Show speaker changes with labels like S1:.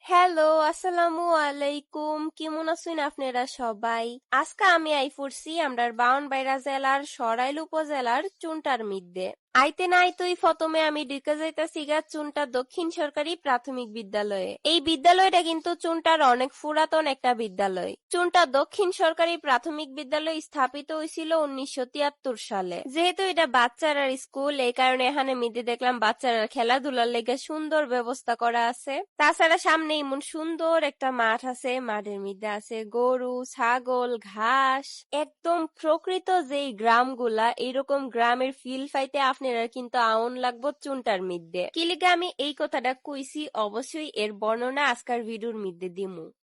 S1: Hello, আসসালামু আলাইকুম। কেমন আছেন আপনারা সবাই? আজকে আমি আইফুরছি আমরার ব্রাহ্মণবাড়িয়া জেলার সরাইল উপজেলার চুনটার মিদ্যে। আইতে না আইতেই প্রথমে আমি ঢুকে যাইতাছি গা চুনটা দক্ষিণ সরকারি প্রাথমিক বিদ্যালয়ে। এই বিদ্যালয়টা কিন্তু চুনটার অনেক পুরাতন একটা বিদ্যালয়। চুনটা দক্ষিণ সরকারি প্রাথমিক বিদ্যালয় স্থাপিত হয়েছিল 1973 সালে। যেহেতু এটা বাচ্চারার স্কুল, এই কারণে এখানে মিদ্যে দেখলাম বাচ্চারা খেলাধুলার লেগে সুন্দর ব্যবস্থা করা আছে। তাছাড়া সামনে এমন সুন্দর একটা মাঠ আছে, মাঠের মধ্যে আছে গরু, ছাগল, ঘাস। একদম প্রকৃত যেই গ্রামগুলা, এরকম গ্রামের ফিল পাইতে আপনারা কিন্তু আউন লাগবো চুনটার মধ্যে। কিলিগা আমি এই কথাটা কইছি, অবশ্যই এর বর্ণনা আজকার ভিডিওর মধ্যে দিমু।